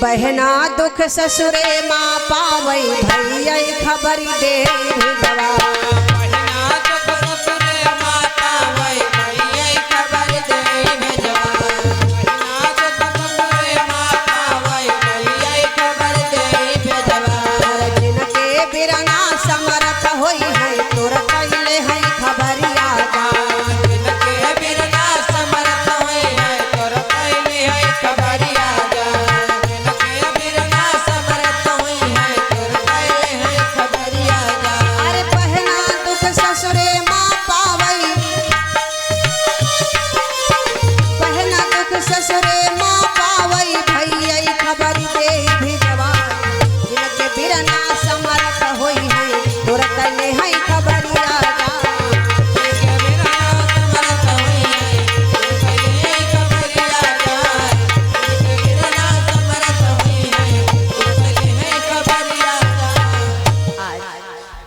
बहना दुख ससुरे माँ पावई भैया खबर दे भेजवा।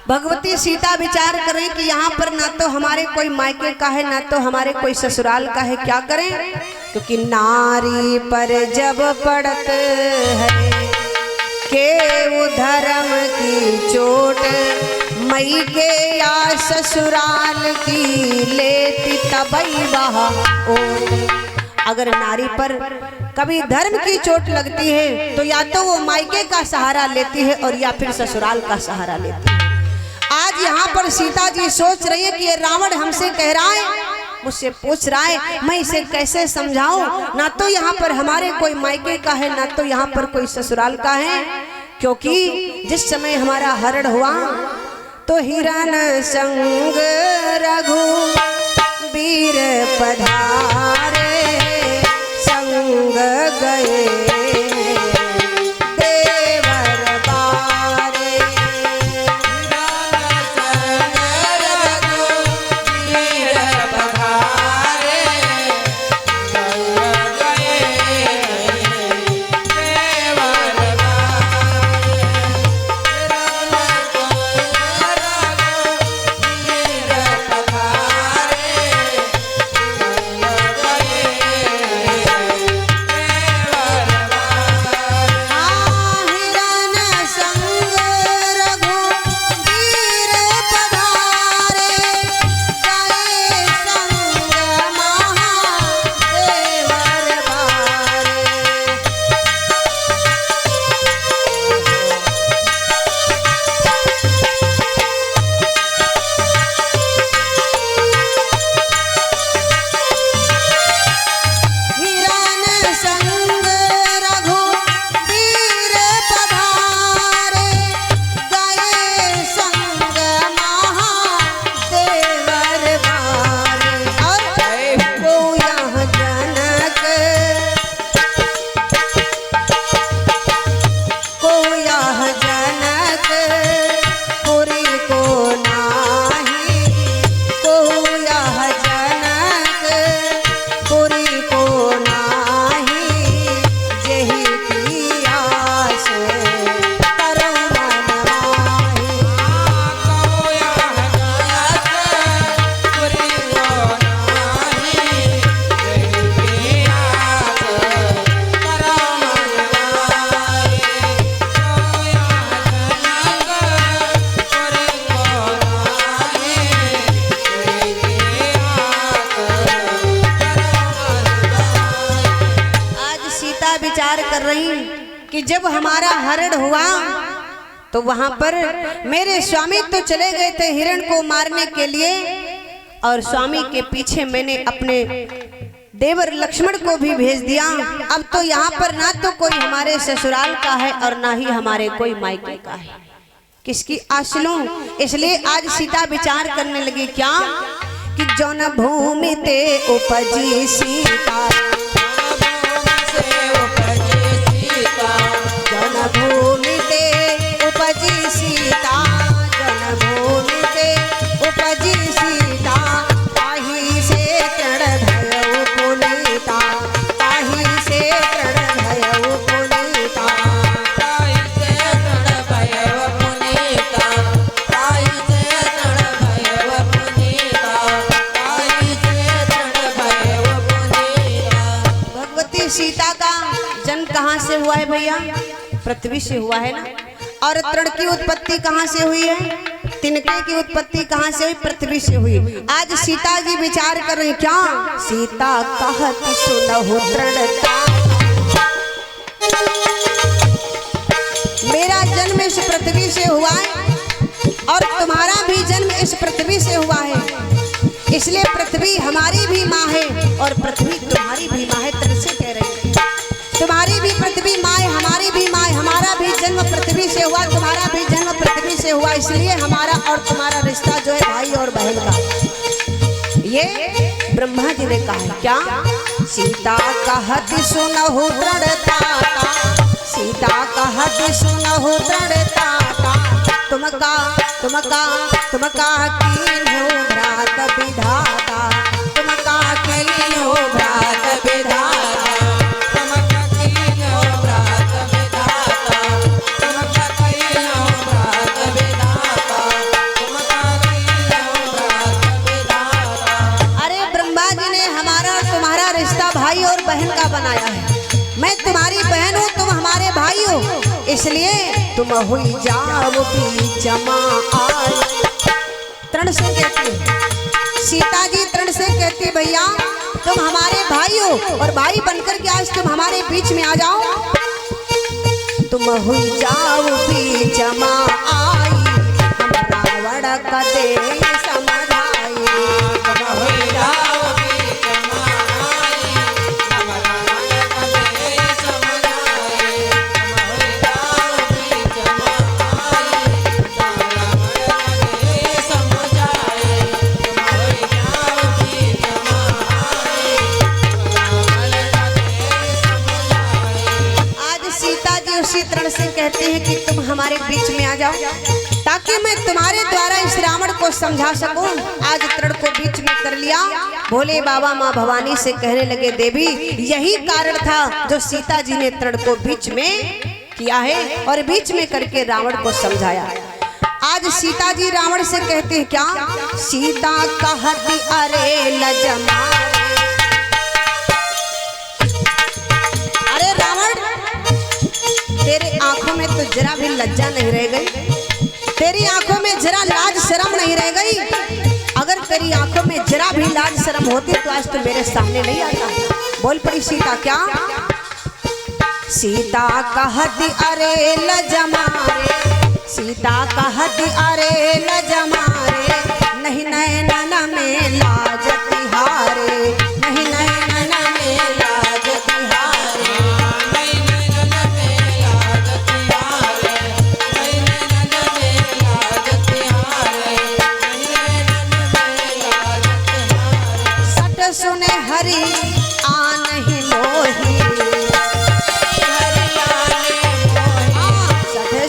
भगवती सीता विचार करें कि यहाँ पर ना तो हमारे कोई मायके का है ना तो हमारे कोई ससुराल का है, क्या करें? क्योंकि नारी पर जब पड़त है के धर्म की चोट, मई के या ससुराल की लेती तबई वहा ओट। अगर नारी पर कभी धर्म की चोट लगती है तो या तो वो मायके का सहारा लेती है और या फिर ससुराल का सहारा लेती है। आज यहाँ पर सीता जी सोच रही है कि ये रावण हमसे कह रहा है, मुझसे पूछ रहा है, मैं इसे कैसे समझाऊं? ना तो यहाँ पर हमारे कोई मायके का है ना तो यहाँ पर कोई ससुराल का है। क्योंकि जिस समय हमारा हरण हुआ तो हिरण संग रघु वीर पधारे, संग गए विचार कर रही कि जब हमारा हरण हुआ तो वहां पर मेरे स्वामी तो चले गए थे हिरण को मारने के लिए, और स्वामी के पीछे मैंने अपने देवर लक्ष्मण को भी भेज दिया। अब तो यहाँ पर ना तो कोई हमारे ससुराल का है और ना ही हमारे कोई मायके का है, किसकी आस लूं? इसलिए आज सीता विचार करने लगी क्या कि जौन भूमि ते उपजी सीता, भूमि ते उपजी सीता, जन्मभूमि ते उपजी सीता, ताहि से तृण भयउ पुनीता, ताहि से तृण भयउ पुनीता, ताहि से तृण भयउ पुनीता, ताहि से तृण भयउ पुनीता, ताहि से तृण भयउ पुनीता। भगवती सीता का हुआ है भैया? पृथ्वी से हुआ है ना। और तृण की उत्पत्ति कहाँ से हुई है? तिनके की उत्पत्ति कहाँ से हुई? पृथ्वी से हुई। आज सीता जी विचार कर रही क्या? सीता कहती सुनहु तृणता, मेरा जन्म इस पृथ्वी से हुआ है और तुम्हारा भी जन्म इस पृथ्वी से हुआ है, इसलिए पृथ्वी हमारी भी माँ है और पृथ्वी तुम्हारी भी माँ है। तृण से कह रही है तुम्हारी भी पृथ्वी माँ है, हमारी भी माँ है, हमारा भी जन्म पृथ्वी से हुआ, तुम्हारा भी जन्म पृथ्वी से हुआ, इसलिए हमारा और तुम्हारा रिश्ता जो है भाई और बहन का। ये ब्रह्मा जी ने कहा है क्या? सीता कहती सुनहु तृणता, सीता कहती सुनहु तृणता, तुमका कीन्हो भ्रात विधाता, तुमका कीन्हो भ्रात विधाता, तुमका कीन्हो भ्रात विधाता, तुमका कीन्हो भ्रात विधाता, तुमका कीन्हो भ्रात विधाता। अरे ब्रह्मा जी ने हमारा और तुम्हारा रिश्ता भाई और बहन का बनाया है। मैं तुम्हारी बहन हूँ, तुम हमारे भाई हो, इसलिए तुम हुई जाओ बीच आई। तृण से कहती सीता जी, तृण से कहती भैया तुम हमारे भाई हो और भाई बनकर के आज तुम हमारे बीच में आ जाओ। तुम हुई जाओ बीच आई, हम रावण का दे समझाई, तुम हुई जाओ तृण से कहते हैं कि तुम हमारे बीच में आ जाओ ताकि मैं तुम्हारे द्वारा इस रावण को समझा सकूं। आज तृण को बीच में कर लिया। भोले बाबा माँ भवानी से कहने लगे देवी यही कारण था जो सीता जी ने तृण को बीच में किया है और बीच में करके रावण को समझाया। आज सीता जी रावण से कहते हैं क्या? सीता कहती अरे लजमा, अरे रावण तेरे आंखों में तो जरा भी लज्जा नहीं रह गई, तेरी आंखों में जरा लाज शर्म नहीं रह गई। अगर तेरी आंखों में जरा भी लाज शर्म होती तो आज तो मेरे सामने नहीं आता। बोल पड़ी सीता क्या? सीता कहती अरे लजमारे, सीता कहती अरे लजमारे, नहीं नैनन में लाज तिहारे, नहीं नैनन में लाज तिहारे, नहीं नैनन में लाज तिहारे, नहीं नैनन में लाज तिहारे, नहीं नैनन में लाज तिहारे। सट सुने हरि आनहि मोही,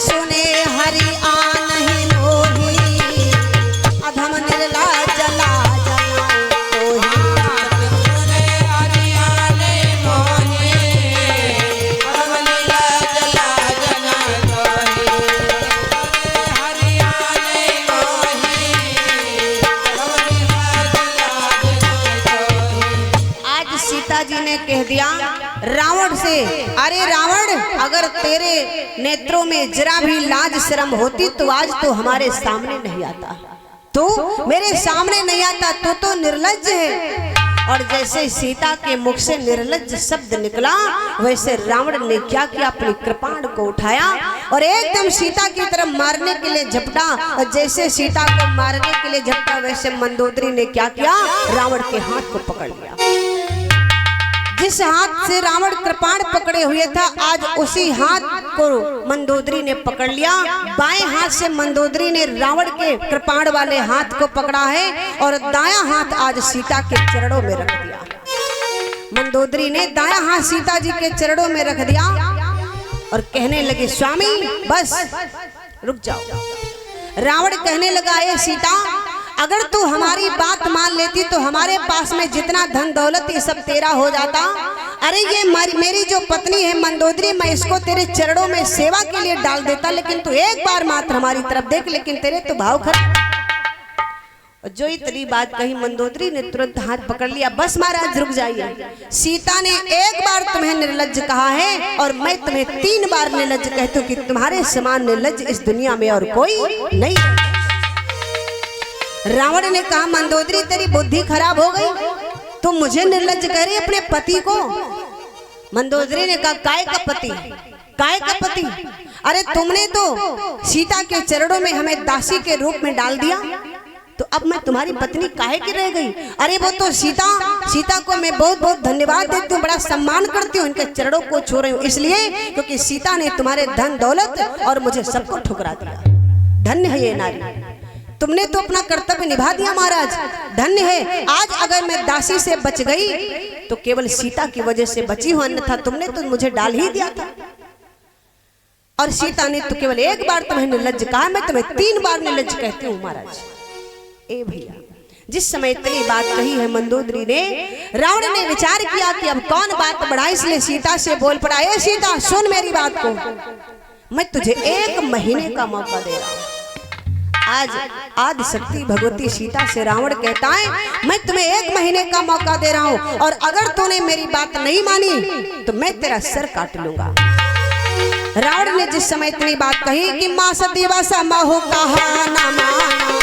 सुने हरि आनहि मोही, अधम निर्लज्ज लाज कोही, सुने हरि आनहि मोही, अधम निर्लज्ज लाज कोही, हरि आनहि मोही, अधम निर्लज्ज लाज कोही। आज सीता जी ने कह दिया रावण से, अरे रावण अगर तेरे नेत्रों में जरा भी लाज शर्म होती तो आज तो हमारे सामने नहीं आता, तू मेरे सामने नहीं आता, तू तो निर्लज्ज है। और जैसे सीता के मुख से निर्लज्ज शब्द निकला वैसे रावण ने क्या किया? अपनी कृपाण को उठाया और एकदम सीता की तरफ मारने के लिए झपटा। और जैसे सीता को मारने के लिए झपटा वैसे मंदोदरी ने क्या किया? रावण के हाथ को पकड़ लिया। जिस हाथ से रावण कृपाण पकड़े हुए था आज उसी हाथ को मंदोदरी ने पकड़ लिया। बाएं हाथ से मंदोदरी ने रावण के कृपाण वाले हाथ को पकड़ा है और दायां हाथ आज सीता के चरणों में रख दिया। मंदोदरी ने दायां हाथ सीता जी के चरणों में रख दिया और कहने लगे स्वामी बस रुक जाओ। रावण कहने लगा है सीता अगर तू हमारी बात मान लेती तो हमारे पास में जितना धन दौलत ये सब तेरा हो जाता। अरे ये मेरी जो पत्नी है मंदोदरी, मैं इसको तेरे चरणों में सेवा के लिए डाल देता, लेकिन तू एक बार मात्र हमारी तरफ देख, लेकिन तेरे तो भाव खराब। और जो इतनी बात कही मंदोदरी ने तुरंत हाथ पकड़ लिया, बस महाराज रुक जाइए। सीता ने एक बार तुम्हें निर्लज्ज कहा है और मैं तुम्हें 3 बार निर्लज्ज कहती हूँ कि तुम्हारे समान निर्लज्ज इस दुनिया में और कोई नहीं। रावण ने कहा मंदोदरी तेरी बुद्धि खराब हो गई, तुम मुझे निर्लज्ज कह रही अपने पति को। मंदोदरी ने कहा काय का पति, काय का पति? अरे तुमने तो सीता के चरणों में हमें दासी के रूप में डाल दिया, तो अब मैं तुम्हारी पत्नी काहे की रह गई? अरे वो तो सीता को मैं बहुत बहुत धन्यवाद देती हूँ, बड़ा सम्मान करती हूँ, इनके चरणों को छू रही हूँ इसलिए क्योंकि सीता ने तुम्हारे धन दौलत और मुझे सबको ठुकरा दिया। धन्य है ये नारी, तुमने तो अपना कर्तव्य निभा दिया महाराज, धन्य है। आज अगर मैं दासी से बच गई तो केवल सीता की वजह से बची हूं, अन्यथा तुमने तो मुझे डाल ही दिया था। और सीता ने तो केवल एक बार तुम्हें निर्लज्ज कहा, मैं तुम्हें 3 बार निर्लज्ज कहती हूँ महाराज। ए भैया, जिस समय इतनी बात कही है मंदोदरी ने, रावण ने विचार किया कि अब कौन बात बढ़ाए, इसलिए सीता से बोल पड़ा, ए सीता सुन मेरी बात को, मैं तुझे 1 महीने का मौका दे रहा हूं। आज आदि शक्ति भगवती सीता से रावण कहता है मैं तुम्हें 1 महीने का मौका दे रहा हूं और अगर तूने मेरी बात नहीं मानी तो मैं तेरा सर काट लूंगा। रावण ने जिस समय इतनी बात कही कि मास दिवस महु कहा न माना,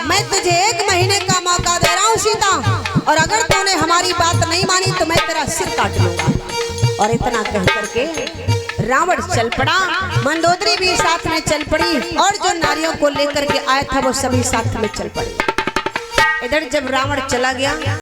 मैं तुझे 1 महीने का मौका दे रहा हूँ सीता, और अगर तूने हमारी बात नहीं मानी तो मैं तेरा सिर काट लूंगा। और इतना कह करके रावण चल पड़ा, मंदोदरी भी साथ में चल पड़ी और जो नारियों को लेकर के आया था वो सभी साथ में चल पड़े। इधर जब रावण चला गया